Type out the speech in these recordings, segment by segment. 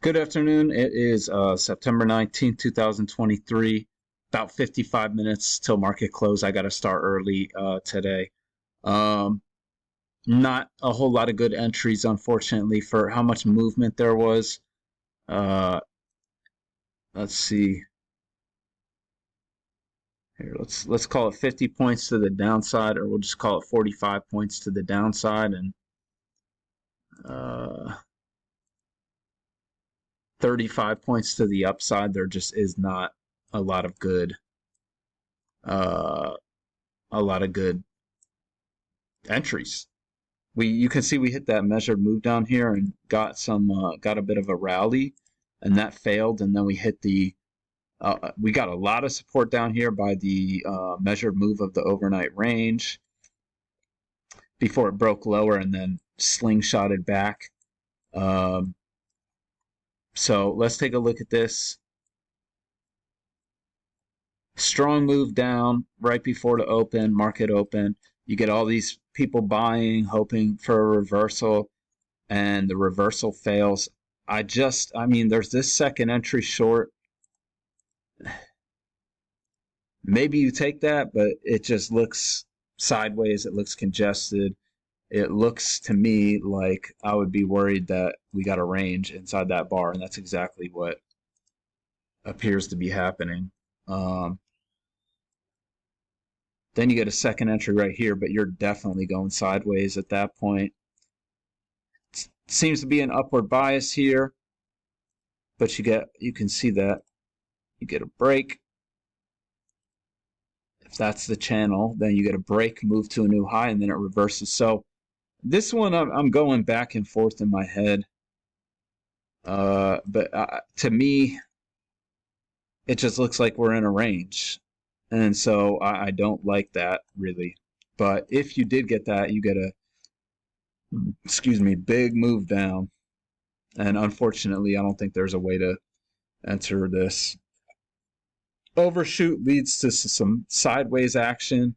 Good afternoon. It is September 19th, 2023. About 55 minutes till market close. I got to start early today. Um, Not a whole lot of good entries, unfortunately, for how much movement there was. Uh, let's see here. Let's call it 50 points to the downside, or we'll just call it 45 points to the downside, and uh, 35 points to the upside. There just is not a lot of good. Uh, a lot of good entries. You can see we hit that measured move down here and got a bit of a rally, and that failed. And then we got a lot of support down here by the measured move of the overnight range before it broke lower and then slingshotted back. Um, so let's take a look at this. Strong move down right before the market open. You get all these people buying, hoping for a reversal, and the reversal fails. I mean, there's this second entry short. Maybe you take that, but it just looks sideways. It looks congested. It looks to me like I would be worried that we got a range inside that bar, and that's exactly what appears to be happening. Then you get a second entry right here, but you're definitely going sideways at that point. Seems to be an upward bias here, but you can see that you get a break. If that's the channel, then you get a break, move to a new high, and then it reverses. So this one I'm going back and forth in my head, but to me, it just looks like we're in a range, and so I don't like that really. But if you did get that, you get a big move down, and unfortunately, I don't think there's a way to enter this. Overshoot leads to some sideways action.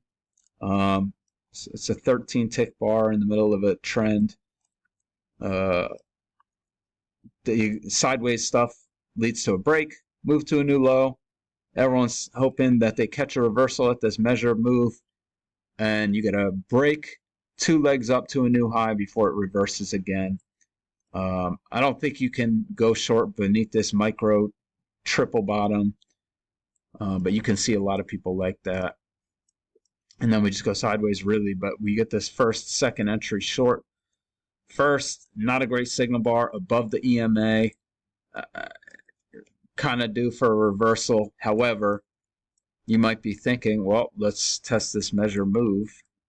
It's a 13 tick bar in the middle of a trend. The sideways stuff leads to a break, move to a new low. Everyone's hoping that they catch a reversal at this measure move, and you get a break, two legs up to a new high before it reverses again. I don't think you can go short beneath this micro triple bottom, but you can see a lot of people like that. And then we just go sideways really, but we get this second entry short. First, not a great signal bar above the EMA, kind of due for a reversal. However, you might be thinking, well, let's test this measure move,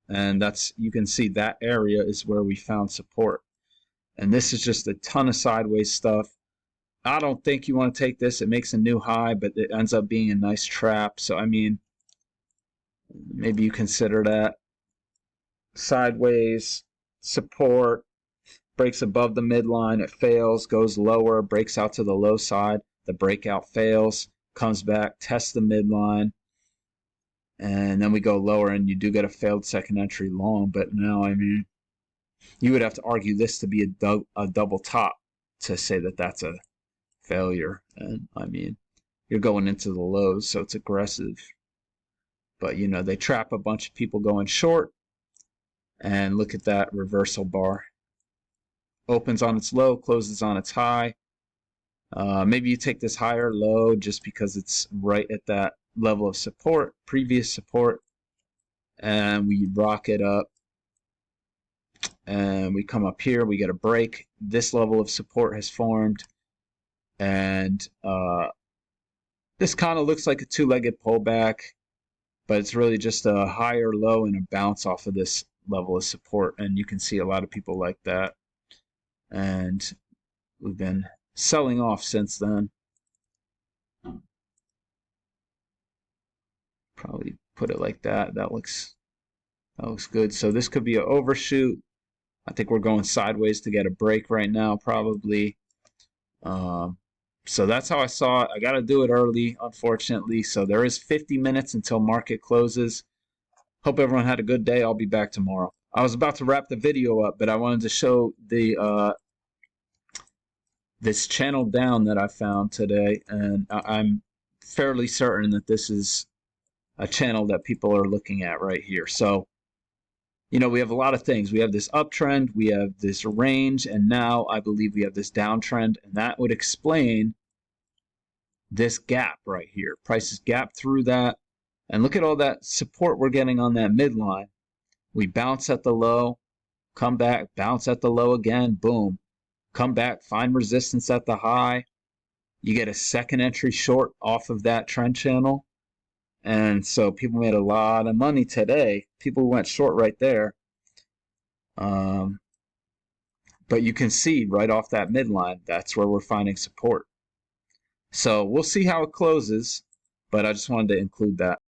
and you can see that area is where we found support. And this is just a ton of sideways stuff. I don't think you want to take this. It makes a new high, but it ends up being a nice trap. So, I mean, maybe you consider that. Sideways, support, breaks above the midline, it fails, goes lower, breaks out to the low side, the breakout fails, comes back, tests the midline, and then we go lower, and you do get a failed second entry long. But now, I mean, you would have to argue this to be a double top to say that that's a failure. And I mean, you're going into the lows, so it's aggressive. But you know, they trap a bunch of people going short, and look at that reversal bar. Opens on its low, closes on its high. Maybe you take this higher low just because it's right at that level of support, previous support, and we rock it up. And we come up here, we get a break. This level of support has formed, and this kind of looks like a two-legged pullback, but it's really just a higher low and a bounce off of this level of support, and you can see a lot of people like that. And we've been selling off since then. Probably put it like that. That looks good. So this could be an overshoot. I think we're going sideways to get a break right now, probably. So that's how I saw it. I got to do it early, unfortunately. So there is 50 minutes until market closes. Hope everyone had a good day. I'll be back tomorrow. I was about to wrap the video up, but I wanted to show the this channel down that I found today, and I'm fairly certain that this is a channel that people are looking at right here. So, you know, we have a lot of things. We have this uptrend, we have this range, and now I believe we have this downtrend, and that would explain this gap right here. Prices gap through that, and look at all that support we're getting on that midline. We bounce at the low, come back, bounce at the low again, boom. Come back, find resistance at the high. You get a second entry short off of that trend channel. And so people made a lot of money today. People went short right there. But you can see right off that midline, that's where we're finding support. So we'll see how it closes, but I just wanted to include that.